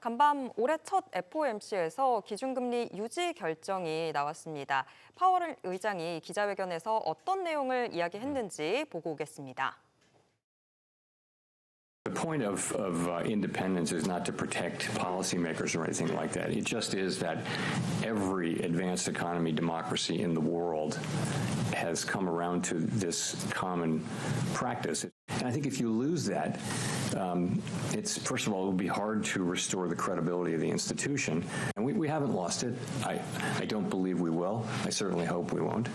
간밤 올해 첫 FOMC에서 기준금리 유지 결정이 나왔습니다. 파월 의장이 기자회견에서 어떤 내용을 이야기했는지 보고 오겠습니다. The point of independence is not to protect policymakers or anything like that. It just is that every advanced economy democracy in the world has come around to this common practice. And I think if you lose that, it's first of all, it will be hard to restore the credibility of the institution. And we haven't lost it. I don't believe we will. I certainly hope we won't.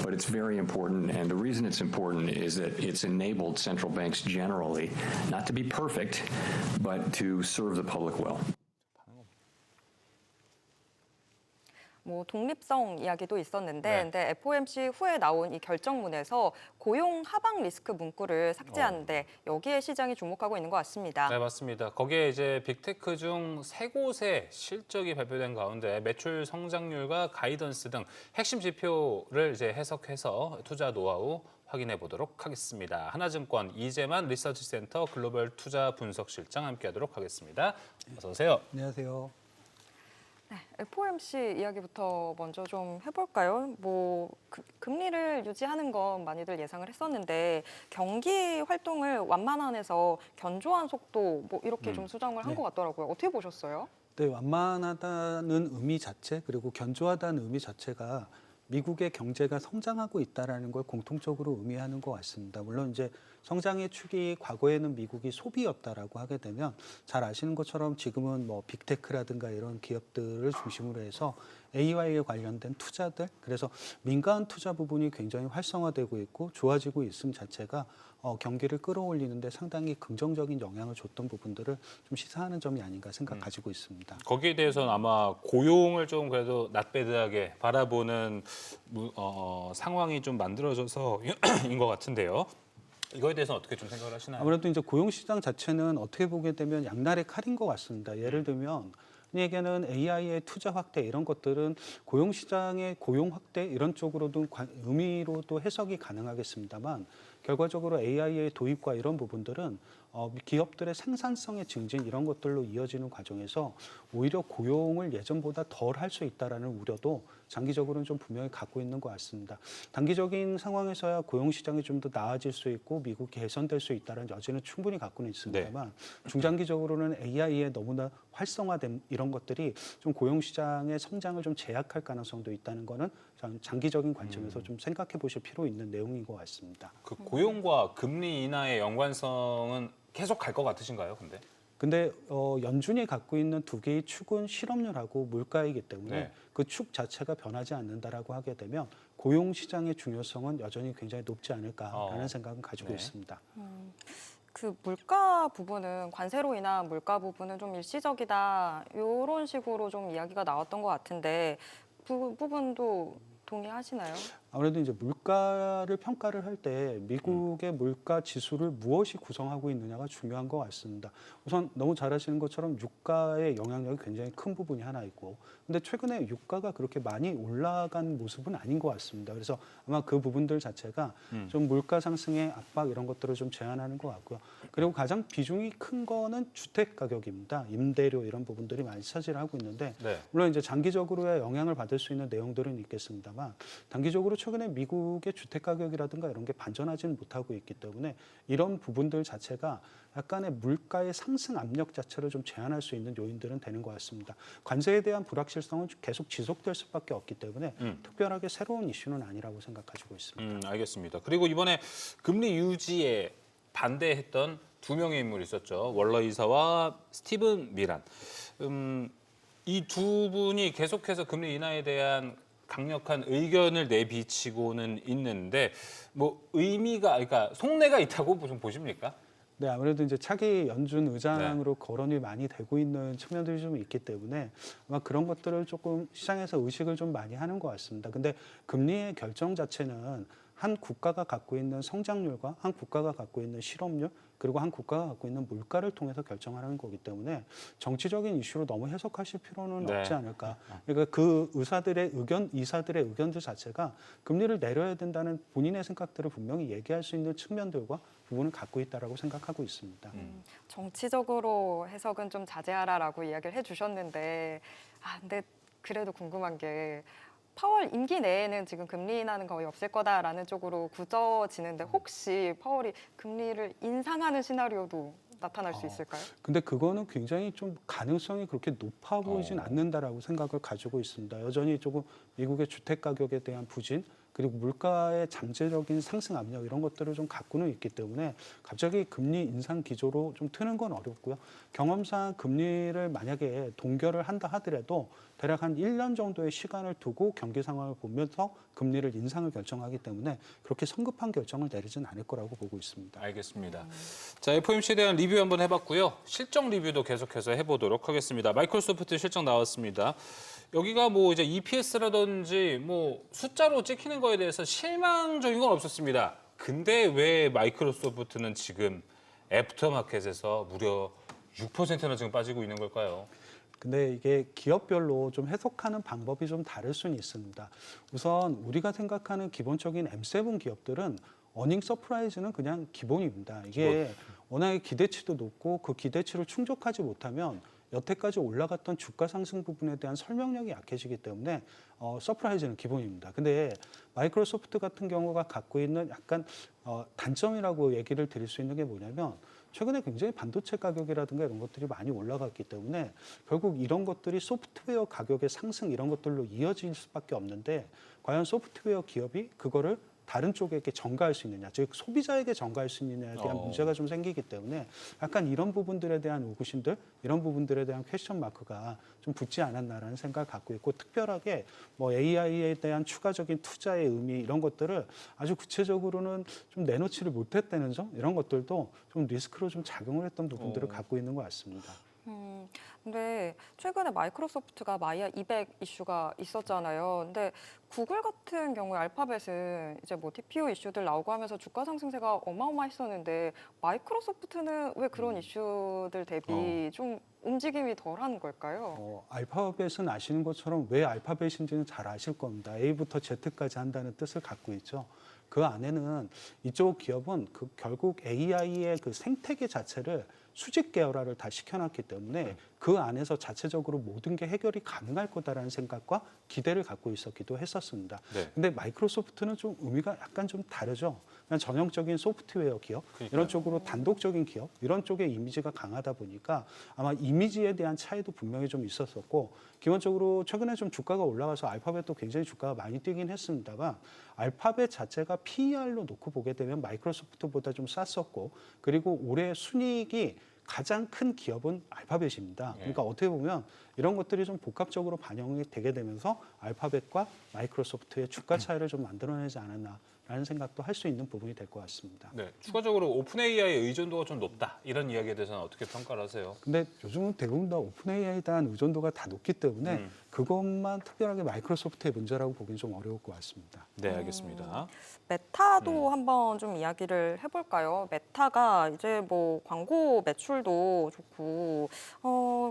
But it's very important. And the reason it's important is that it's enabled central banks generally not to be perfect, but to serve the public well. 독립성 이야기도 있었는데, 근데 FOMC 후에 나온 이 결정문에서 고용 하방 리스크 문구를 삭제하는데 여기에 시장이 주목하고 있는 것 같습니다. 네, 맞습니다. 거기에 이제 빅테크 중 세 곳의 실적이 발표된 가운데 매출 성장률과 가이던스 등 핵심 지표를 이제 해석해서 투자 노하우 확인해 보도록 하겠습니다. 하나증권 이재만 리서치센터 글로벌 투자 분석실장 함께하도록 하겠습니다. 어서 오세요. 안녕하세요. 네, FOMC 이야기부터 먼저 좀 해볼까요? 금리를 유지하는 건 많이들 예상을 했었는데 경기 활동을 완만한에서 견조한 속도 이렇게 좀 수정을 한 것 같더라고요. 어떻게 보셨어요? 네, 완만하다는 의미 자체 그리고 견조하다는 의미 자체가 미국의 경제가 성장하고 있다는 걸 공통적으로 의미하는 것 같습니다. 물론 이제 성장의 축이 과거에는 미국이 소비였다라고 하게 되면 잘 아시는 것처럼 지금은 빅테크라든가 이런 기업들을 중심으로 해서 AI에 관련된 투자들, 그래서 민간 투자 부분이 굉장히 활성화되고 있고 좋아지고 있음 자체가 경기를 끌어올리는데 상당히 긍정적인 영향을 줬던 부분들을 좀 시사하는 점이 아닌가 생각 가지고 있습니다. 거기에 대해서는 아마 고용을 좀 그래도 낫배드하게 바라보는 상황이 좀 만들어져서인 것 같은데요. 이거에 대해서는 어떻게 좀 생각을 하시나요? 아무래도 이제 고용 시장 자체는 어떻게 보게 되면 양날의 칼인 것 같습니다. 예를 들면 흔히 얘기하는 AI의 투자 확대 이런 것들은 고용 시장의 고용 확대 이런 쪽으로도 의미로도 해석이 가능하겠습니다만 결과적으로 AI의 도입과 이런 부분들은 기업들의 생산성의 증진 이런 것들로 이어지는 과정에서 오히려 고용을 예전보다 덜 할 수 있다라는 우려도 장기적으로는 좀 분명히 갖고 있는 것 같습니다. 단기적인 상황에서야 고용 시장이 좀 더 나아질 수 있고 미국이 개선될 수 있다는 여지는 충분히 갖고는 있습니다만 중장기적으로는 AI의 너무나 활성화된 이런 것들이 좀 고용 시장의 성장을 좀 제약할 가능성도 있다는 거는 장기적인 관점에서 좀 생각해 보실 필요 있는 내용인 것 같습니다. 그 고용과 금리 인하의 연관성은 계속 갈 것 같으신가요? 근데 연준이 갖고 있는 두 개의 축은 실업률하고 물가이기 때문에 그 축 자체가 변하지 않는다라고 하게 되면 고용 시장의 중요성은 여전히 굉장히 높지 않을까라는 생각은 가지고 있습니다. 그 물가 부분은 관세로 인한 물가 부분은 좀 일시적이다 이런 식으로 좀 이야기가 나왔던 것 같은데 그 부분도 동의하시나요? 아무래도 이제 물가를 평가를 할 때 미국의 물가 지수를 무엇이 구성하고 있느냐가 중요한 것 같습니다. 우선 너무 잘 아시는 것처럼 유가의 영향력이 굉장히 큰 부분이 하나 있고 근데 최근에 유가가 그렇게 많이 올라간 모습은 아닌 것 같습니다. 그래서 아마 그 부분들 자체가 좀 물가 상승의 압박 이런 것들을 좀 제한하는 것 같고요. 그리고 가장 비중이 큰 거는 주택 가격입니다. 임대료 이런 부분들이 많이 차지를 하고 있는데 물론 이제 장기적으로의 영향을 받을 수 있는 내용들은 있겠습니다만 단기적으로 최근에 미국의 주택 가격이라든가 이런 게 반전하지는 못하고 있기 때문에 이런 부분들 자체가 약간의 물가의 상승 압력 자체를 좀 제한할 수 있는 요인들은 되는 것 같습니다. 관세에 대한 불확실성은 계속 지속될 수밖에 없기 때문에 특별하게 새로운 이슈는 아니라고 생각하시고 있습니다. 알겠습니다. 그리고 이번에 금리 유지에 반대했던 두 명의 인물이 있었죠. 월러 이사와 스티븐 미란. 이 두 분이 계속해서 금리 인하에 대한 강력한 의견을 내비치고는 있는데 그러니까 속내가 있다고 좀 보십니까? 네, 아무래도 이제 차기 연준 의장으로 거론이 많이 되고 있는 측면들이 좀 있기 때문에 아마 그런 것들을 조금 시장에서 의식을 좀 많이 하는 것 같습니다. 근데 금리의 결정 자체는 한 국가가 갖고 있는 성장률과 한 국가가 갖고 있는 실업률 그리고 한 국가가 갖고 있는 물가를 통해서 결정하는 거기 때문에 정치적인 이슈로 너무 해석하실 필요는 네. 없지 않을까. 그러니까 그 이사들의 의견들 자체가 금리를 내려야 된다는 본인의 생각들을 분명히 얘기할 수 있는 측면들과 부분을 갖고 있다라고 생각하고 있습니다. 정치적으로 해석은 좀 자제하라라고 이야기를 해주셨는데, 근데 그래도 궁금한 게 파월 임기 내에는 지금 금리 인하는 거의 없을 거다라는 쪽으로 굳어지는데 혹시 파월이 금리를 인상하는 시나리오도 나타날 수 있을까요? 근데 그거는 굉장히 좀 가능성이 그렇게 높아 보이진 않는다라고 생각을 가지고 있습니다. 여전히 조금 미국의 주택 가격에 대한 부진 그리고 물가의 잠재적인 상승 압력 이런 것들을 좀 갖고는 있기 때문에 갑자기 금리 인상 기조로 좀 트는 건 어렵고요. 경험상 금리를 만약에 동결을 한다 하더라도 대략 한 1년 정도의 시간을 두고 경기 상황을 보면서 금리를 인상을 결정하기 때문에 그렇게 성급한 결정을 내리진 않을 거라고 보고 있습니다. 알겠습니다. 자, FOMC에 대한 리뷰 한번 해봤고요. 실적 리뷰도 계속해서 해보도록 하겠습니다. 마이크로소프트 실적 나왔습니다. 여기가 뭐 이제 EPS라든지 뭐 숫자로 찍히는 거에 대해서 실망적인 건 없었습니다. 근데 왜 마이크로소프트는 지금 애프터마켓에서 무려 6%나 지금 빠지고 있는 걸까요? 근데 이게 기업별로 좀 해석하는 방법이 좀 다를 수는 있습니다. 우선 우리가 생각하는 기본적인 M7 기업들은 어닝 서프라이즈는 그냥 기본입니다. 이게 워낙에 기대치도 높고 그 기대치를 충족하지 못하면 여태까지 올라갔던 주가 상승 부분에 대한 설명력이 약해지기 때문에 서프라이즈는 기본입니다. 근데 마이크로소프트 같은 경우가 갖고 있는 약간 단점이라고 얘기를 드릴 수 있는 게 뭐냐면 최근에 굉장히 반도체 가격이라든가 이런 것들이 많이 올라갔기 때문에 결국 이런 것들이 소프트웨어 가격의 상승 이런 것들로 이어질 수밖에 없는데 과연 소프트웨어 기업이 그거를 다른 쪽에게 전가할 수 있느냐, 즉 소비자에게 전가할 수 있느냐에 대한 문제가 좀 생기기 때문에 약간 이런 부분들에 대한 의구심들, 이런 부분들에 대한 퀘스천 마크가 좀 붙지 않았나라는 생각을 갖고 있고 특별하게 뭐 AI에 대한 추가적인 투자의 의미 이런 것들을 아주 구체적으로는 좀 내놓지를 못했다는 점 이런 것들도 좀 리스크로 좀 작용을 했던 부분들을 갖고 있는 것 같습니다. 근데 최근에 마이크로소프트가 마이아 200 이슈가 있었잖아요. 근데 구글 같은 경우에 알파벳은 이제 뭐 TPU 이슈들 나오고 하면서 주가 상승세가 어마어마했었는데 마이크로소프트는 왜 그런 이슈들 대비 좀 움직임이 덜한 걸까요? 알파벳은 아시는 것처럼 왜 알파벳인지는 잘 아실 겁니다. A부터 Z까지 한다는 뜻을 갖고 있죠. 그 안에는 이쪽 기업은 결국 AI의 그 생태계 자체를 수직 계열화를 다 시켜놨기 때문에 그 안에서 자체적으로 모든 게 해결이 가능할 거다라는 생각과 기대를 갖고 있었기도 했었습니다. 네. 근데 마이크로소프트는 좀 의미가 약간 좀 다르죠. 그냥 전형적인 소프트웨어 기업, 이런 쪽으로 단독적인 기업, 이런 쪽의 이미지가 강하다 보니까 아마 이미지에 대한 차이도 분명히 좀 있었었고 기본적으로 최근에 좀 주가가 올라가서 알파벳도 굉장히 주가가 많이 뛰긴 했습니다만 알파벳 자체가 PER로 놓고 보게 되면 마이크로소프트보다 좀 쌌었고 그리고 올해 순이익이 가장 큰 기업은 알파벳입니다. 그러니까 어떻게 보면 이런 것들이 좀 복합적으로 반영이 되게 되면서 알파벳과 마이크로소프트의 주가 차이를 좀 만들어내지 않았나라는 생각도 할 수 있는 부분이 될 것 같습니다. 네, 추가적으로 오픈 AI의 의존도가 좀 높다 이런 이야기에 대해서는 어떻게 평가를 하세요? 근데 요즘은 대부분 다 오픈 AI에 대한 의존도가 다 높기 때문에 그것만 특별하게 마이크로소프트의 문제라고 보기는 좀 어려울 것 같습니다. 네, 알겠습니다. 메타도 한번 좀 이야기를 해볼까요? 메타가 이제 뭐 광고 매출도 좋고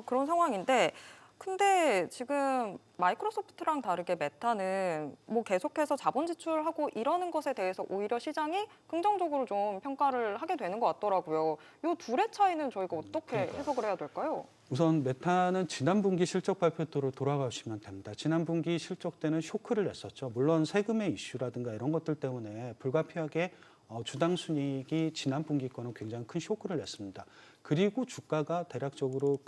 그런 상황인데 근데 지금 마이크로소프트랑 다르게 메타는 뭐 계속해서 자본 지출하고 이러는 것에 대해서 오히려 시장이 긍정적으로 좀 평가를 하게 되는 것 같더라고요. 이 둘의 차이는 저희가 어떻게 해석을 해야 될까요? 우선 메타는 지난 분기 실적 발표로 돌아가시면 됩니다. 지난 분기 실적 때는 쇼크를 냈었죠. 물론 세금의 이슈라든가 이런 것들 때문에 불가피하게 주당 순이익이 지난 분기 거는 굉장히 큰 쇼크를 냈습니다. 그리고 주가가 대략적으로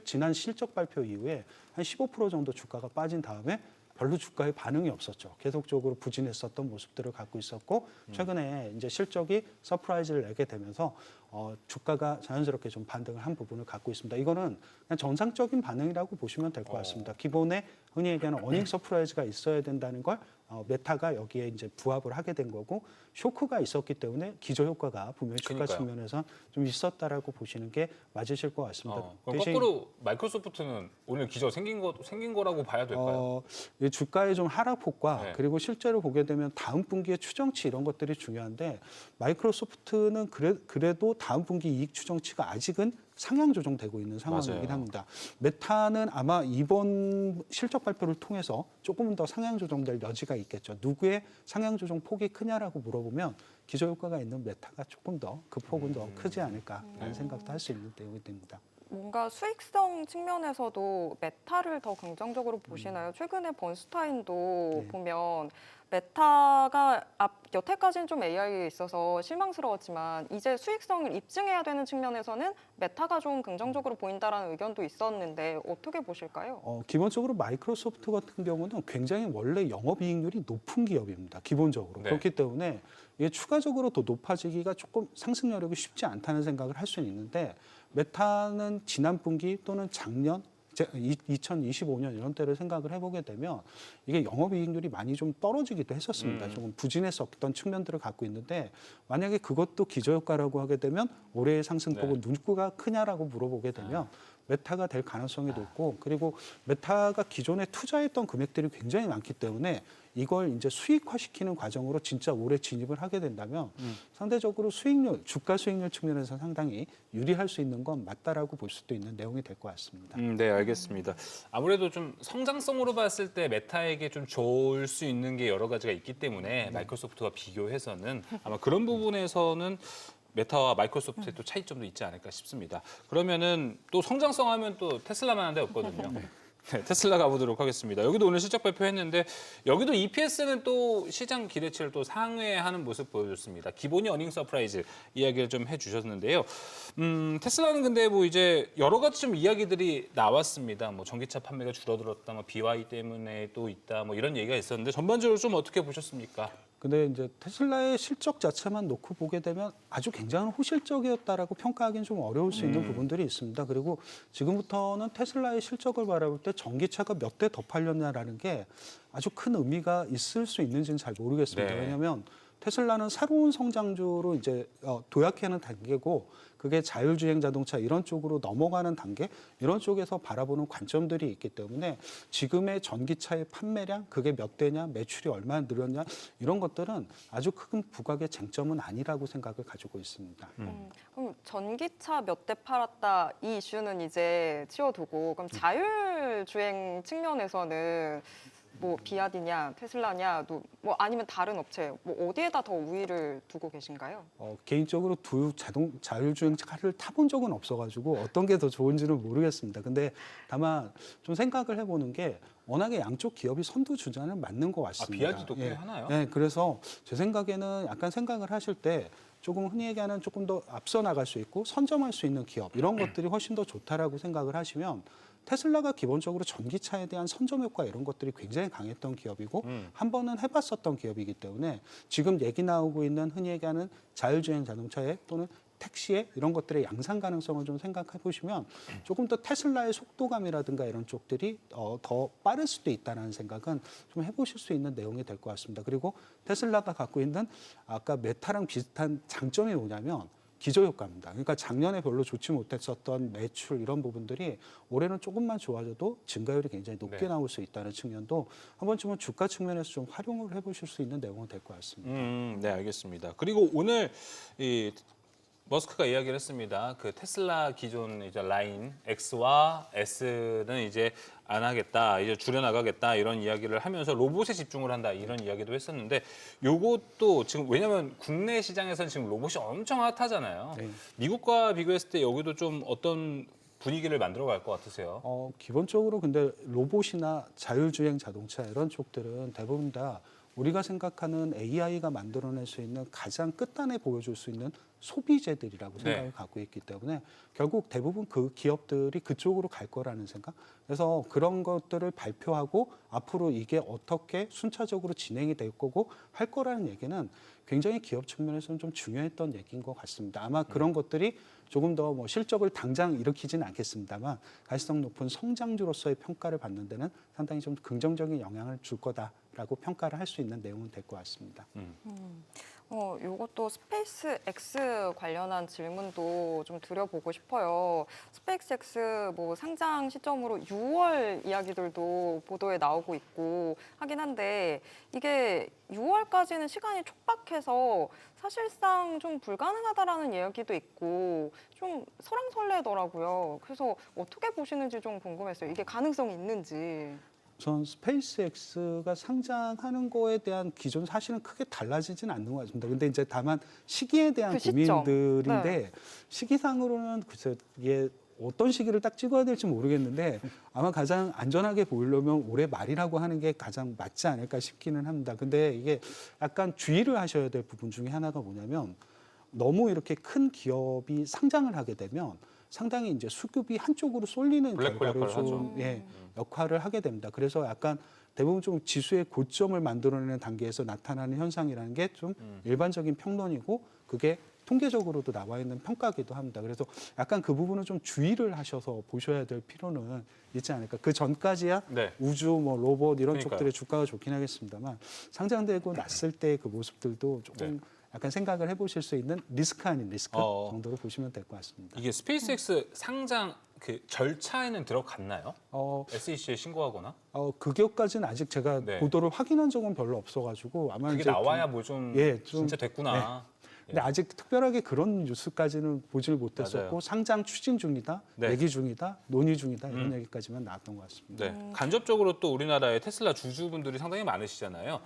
지난 실적 발표 이후에 한 15% 정도 주가가 빠진 다음에 별로 주가에 반응이 없었죠. 계속적으로 부진했었던 모습들을 갖고 있었고 최근에 이제 실적이 서프라이즈를 내게 되면서 주가가 자연스럽게 좀 반등을 한 부분을 갖고 있습니다. 이거는 그냥 정상적인 반응이라고 보시면 될 것 같습니다. 기본에 흔히 얘기하는 어닝 서프라이즈가 있어야 된다는 걸 메타가 여기에 이제 부합을 하게 된 거고 쇼크가 있었기 때문에 기저 효과가 분명히 주가 그러니까요. 측면에서 좀 있었다라고 보시는 게 맞으실 것 같습니다. 그럼 대신 거꾸로 마이크로소프트는 오늘 기저 생긴 거라고 봐야 될까요? 이 주가의 좀 하락폭과 네. 그리고 실제로 보게 되면 다음 분기의 추정치 이런 것들이 중요한데 마이크로소프트는 그래도 다음 분기 이익 추정치가 아직은 상향 조정되고 있는 상황이긴 맞아요. 합니다. 메타는 아마 이번 실적 발표를 통해서 조금 더 상향 조정될 여지가 있겠죠. 누구의 상향 조정 폭이 크냐라고 물어보면 기저 효과가 있는 메타가 조금 더 그 폭은 더 크지 않을까라는 생각도 할 수 있는 내용이 됩니다. 뭔가 수익성 측면에서도 메타를 더 긍정적으로 보시나요? 최근에 번스타인도 네. 보면 메타가 여태까지는 좀 AI에 있어서 실망스러웠지만 이제 수익성을 입증해야 되는 측면에서는 메타가 좀 긍정적으로 보인다라는 의견도 있었는데 어떻게 보실까요? 기본적으로 마이크로소프트 같은 경우는 굉장히 원래 영업이익률이 높은 기업입니다. 기본적으로. 네. 그렇기 때문에 이게 추가적으로 더 높아지기가 조금 상승 여력이 쉽지 않다는 생각을 할 수는 있는데 메타는 지난 분기 또는 작년 2025년 이런 때를 생각을 해보게 되면 이게 영업이익률이 많이 좀 떨어지기도 했었습니다. 조금 부진했었던 측면들을 갖고 있는데 만약에 그것도 기저효과라고 하게 되면 올해의 상승폭은 누구가 크냐라고 물어보게 되면 메타가 될 가능성이 높고 그리고 메타가 기존에 투자했던 금액들이 굉장히 많기 때문에 이걸 이제 수익화시키는 과정으로 진짜 올해 진입을 하게 된다면 상대적으로 수익률, 주가 수익률 측면에서 상당히 유리할 수 있는 건 맞다라고 볼 수도 있는 내용이 될 것 같습니다. 네, 알겠습니다. 아무래도 좀 성장성으로 봤을 때 메타에게 좀 좋을 수 있는 게 여러 가지가 있기 때문에 마이크로소프트와 비교해서는 아마 그런 부분에서는 메타와 마이크로소프트의 또 차이점도 있지 않을까 싶습니다. 그러면은 또 성장성 하면 또 테슬라만 한 데 없거든요. 네, 테슬라 가보도록 하겠습니다. 여기도 오늘 실적 발표했는데 여기도 EPS는 또 시장 기대치를 또 상회하는 모습 보여줬습니다. 기본이 어닝 서프라이즈 이야기를 좀 해주셨는데요. 테슬라는 근데 뭐 이제 여러 가지 좀 이야기들이 나왔습니다. 뭐 전기차 판매가 줄어들었다, 뭐 BY 때문에 또 있다, 뭐 이런 얘기가 있었는데 전반적으로 좀 어떻게 보셨습니까? 근데 이제 테슬라의 실적 자체만 놓고 보게 되면 아주 굉장히 호실적이었다라고 평가하기는 좀 어려울 수 있는 부분들이 있습니다. 그리고 지금부터는 테슬라의 실적을 바라볼 때 전기차가 몇 대 더 팔렸냐라는 게 아주 큰 의미가 있을 수 있는지는 잘 모르겠습니다. 네. 왜냐하면 테슬라는 새로운 성장주로 이제 도약하는 단계고 그게 자율주행 자동차 이런 쪽으로 넘어가는 단계 이런 쪽에서 바라보는 관점들이 있기 때문에 지금의 전기차의 판매량 그게 몇 대냐 매출이 얼마나 늘었냐 이런 것들은 아주 큰 부각의 쟁점은 아니라고 생각을 가지고 있습니다. 그럼 전기차 몇 대 팔았다 이 이슈는 이제 치워두고 그럼 자율주행 측면에서는 뭐 비아디냐 테슬라냐 뭐 아니면 다른 업체 뭐 어디에다 더 우위를 두고 계신가요? 개인적으로 자율주행 차를 타본 적은 없어가지고 어떤 게 더 좋은지는 모르겠습니다. 근데 다만 좀 생각을 해보는 게 워낙에 양쪽 기업이 선두주자는 맞는 것 같습니다. 비아디도 꽤 하나요? 네, 그래서 제 생각에는 약간 생각을 하실 때 조금 흔히 얘기하는 조금 더 앞서 나갈 수 있고 선점할 수 있는 기업 이런 것들이 훨씬 더 좋다라고 생각을 하시면 테슬라가 기본적으로 전기차에 대한 선점 효과 이런 것들이 굉장히 강했던 기업이고 한 번은 해봤었던 기업이기 때문에 지금 얘기 나오고 있는 흔히 얘기하는 자율주행 자동차에 또는 택시에 이런 것들의 양산 가능성을 좀 생각해 보시면 조금 더 테슬라의 속도감이라든가 이런 쪽들이 더 빠를 수도 있다는 생각은 좀 해보실 수 있는 내용이 될 것 같습니다. 그리고 테슬라가 갖고 있는 아까 메타랑 비슷한 장점이 뭐냐면 기저효과입니다. 그러니까 작년에 별로 좋지 못했었던 매출 이런 부분들이 올해는 조금만 좋아져도 증가율이 굉장히 높게 나올 수 있다는 측면도 한 번쯤은 주가 측면에서 좀 활용을 해보실 수 있는 내용은 될 것 같습니다. 네, 알겠습니다. 그리고 오늘 이 머스크가 이야기를 했습니다. 그 테슬라 기존 이제 라인 X와 S는 이제 안 하겠다, 이제 줄여나가겠다 이런 이야기를 하면서 로봇에 집중을 한다 이런 이야기도 했었는데 요것도 지금 왜냐하면 국내 시장에서는 지금 로봇이 엄청 핫하잖아요. 네. 미국과 비교했을 때 여기도 좀 어떤 분위기를 만들어 갈 것 같으세요? 기본적으로 근데 로봇이나 자율주행 자동차 이런 쪽들은 대부분 다 우리가 생각하는 AI가 만들어낼 수 있는 가장 끝단에 보여줄 수 있는 소비재들이라고 생각을 네. 갖고 있기 때문에 결국 대부분 그 기업들이 그쪽으로 갈 거라는 생각. 그래서 그런 것들을 발표하고 앞으로 이게 어떻게 순차적으로 진행이 될 거고 할 거라는 얘기는 굉장히 기업 측면에서는 좀 중요했던 얘기인 것 같습니다. 아마 그런 것들이 조금 더 뭐 실적을 당장 일으키지는 않겠습니다만 가시성 높은 성장주로서의 평가를 받는 데는 상당히 좀 긍정적인 영향을 줄 거다라고 평가를 할 수 있는 내용은 될 것 같습니다. 요것도 스페이스 X 관련한 질문도 좀 드려보고 싶어요. 스페이스 X 뭐 상장 시점으로 6월 이야기들도 보도에 나오고 있고 하긴 한데 이게 6월까지는 시간이 촉박해서 사실상 좀 불가능하다라는 이야기도 있고 좀 설왕설래더라고요. 그래서 어떻게 보시는지 좀 궁금했어요. 이게 가능성이 있는지. 전 스페이스X가 상장하는 거에 대한 기존 사실은 크게 달라지진 않는 것 같습니다. 근데 이제 다만 시기에 대한 그 시점. 고민들인데 네. 시기상으로는 글쎄 이게 어떤 시기를 딱 찍어야 될지 모르겠는데 아마 가장 안전하게 보이려면 올해 말이라고 하는 게 가장 맞지 않을까 싶기는 합니다. 근데 이게 약간 주의를 하셔야 될 부분 중에 하나가 뭐냐면 너무 이렇게 큰 기업이 상장을 하게 되면 상당히 이제 수급이 한쪽으로 쏠리는 블랙홀 결과를 역할을 좀 하죠. 역할을 하게 됩니다. 그래서 약간 대부분 좀 지수의 고점을 만들어내는 단계에서 나타나는 현상이라는 게 좀 일반적인 평론이고 그게 통계적으로도 나와 있는 평가기도 합니다. 그래서 약간 그 부분은 좀 주의를 하셔서 보셔야 될 필요는 있지 않을까. 그 전까지야 네. 우주, 뭐 로봇 이런 그러니까요. 쪽들의 주가가 좋긴 하겠습니다만 상장되고 났을 때 그 모습들도 조금 약간 생각을 해보실 수 있는 리스크 아닌 리스크 정도로 보시면 될 것 같습니다. 이게 스페이스X 상장 그 절차에는 들어갔나요? SEC에 신고하거나? 그 기업까지는 아직 제가 네. 보도를 확인한 적은 별로 없어가지고 아마 그게 이제 나와야 뭐 좀 좀 진짜 됐구나. 근데 아직 특별하게 그런 뉴스까지는 보질 못했었고 맞아요. 상장 추진 중이다, 네. 얘기 중이다, 논의 중이다 이런 얘기까지만 나왔던 것 같습니다. 네. 간접적으로 또 우리나라의 테슬라 주주분들이 상당히 많으시잖아요.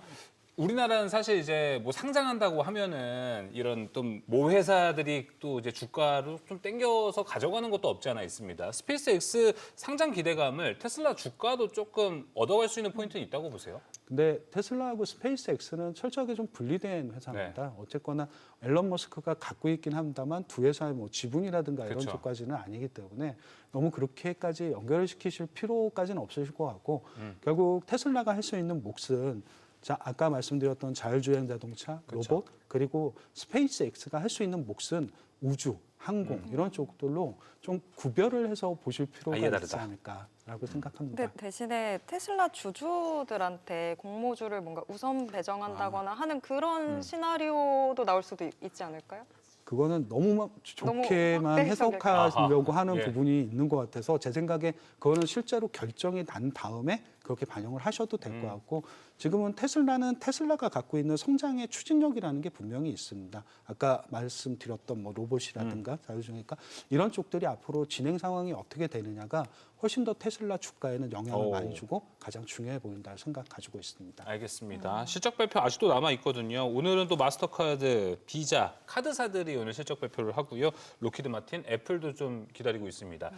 우리나라는 사실 이제 뭐 상장한다고 하면은 이런 또 모 회사들이 또 이제 주가를 좀 땡겨서 가져가는 것도 없지 않아 있습니다. 스페이스X 상장 기대감을 테슬라 주가도 조금 얻어갈 수 있는 포인트는 있다고 보세요? 근데 테슬라하고 스페이스X는 철저하게 좀 분리된 회사입니다. 네. 어쨌거나 앨런 머스크가 갖고 있긴 합니다만 두 회사의 뭐 지분이라든가 이런 그쵸. 쪽까지는 아니기 때문에 너무 그렇게까지 연결시키실 필요까지는 없으실 것 같고 결국 테슬라가 할 수 있는 몫은 아까 말씀드렸던 자율주행 자동차, 로봇 그리고 스페이스X가 할 수 있는 몫은 우주, 항공 이런 쪽들로 좀 구별을 해서 보실 필요가 아예 있지 다르다. 않을까라고 생각합니다. 근데 대신에 테슬라 주주들한테 공모주를 뭔가 우선 배정한다거나 하는 그런 시나리오도 나올 수도 있지 않을까요? 그거는 너무 좋게만 확대해석일까요? 해석하려고 아하. 하는 예. 부분이 있는 것 같아서 제 생각에 그거는 실제로 결정이 난 다음에 그렇게 반영을 하셔도 될 것 같고 지금은 테슬라는 테슬라가 갖고 있는 성장의 추진력이라는 게 분명히 있습니다. 아까 말씀드렸던 뭐 로봇이라든가 자율주행이니까 이런 쪽들이 앞으로 진행 상황이 어떻게 되느냐가 훨씬 더 테슬라 주가에는 영향을 많이 주고 가장 중요해 보인다 생각 가지고 있습니다. 알겠습니다. 실적 발표 아직도 남아 있거든요. 오늘은 또 마스터카드, 비자, 카드사들이 오늘 실적 발표를 하고요. 로키드 마틴, 애플도 좀 기다리고 있습니다.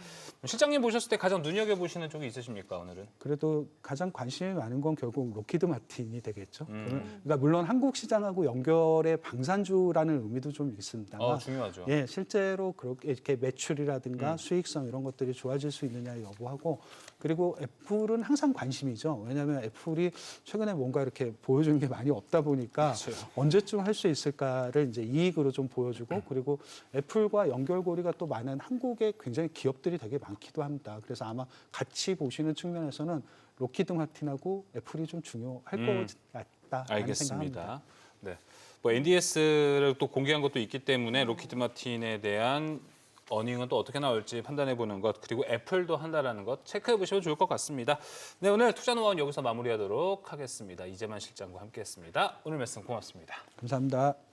실장님 보셨을 때 가장 눈여겨 보시는 쪽이 있으십니까 오늘은? 그래도 가장 관심이 많은 건 결국 로키드 마틴이 되겠죠. 그러니까 물론 한국 시장하고 연결의 방산주라는 의미도 좀 있습니다만 중요하죠. 예, 실제로 그렇게 이렇게 매출이라든가 수익성 이런 것들이 좋아질 수 있느냐 여부하고 그리고 애플은 항상 관심이죠. 왜냐하면 애플이 최근에 뭔가 이렇게 보여주는 게 많이 없다 보니까 언제쯤 할 수 있을까를 이제 이익으로 좀 보여주고 그리고 애플과 연결고리가 또 많은 한국에 굉장히 기업들이 되게 많기도 합니다. 그래서 아마 같이 보시는 측면에서는 로키드 마틴하고 애플이 좀 중요할 것 같다라는 생각합니다. 알겠습니다. 네. 뭐 NDS를 또 공개한 것도 있기 때문에 로키드 마틴에 대한 어닝은 또 어떻게 나올지 판단해 보는 것 그리고 애플도 한다라는 것 체크해 보시면 좋을 것 같습니다. 네, 오늘 투자노하우는 여기서 마무리하도록 하겠습니다. 이재만 실장과 함께했습니다. 오늘 말씀 고맙습니다. 감사합니다.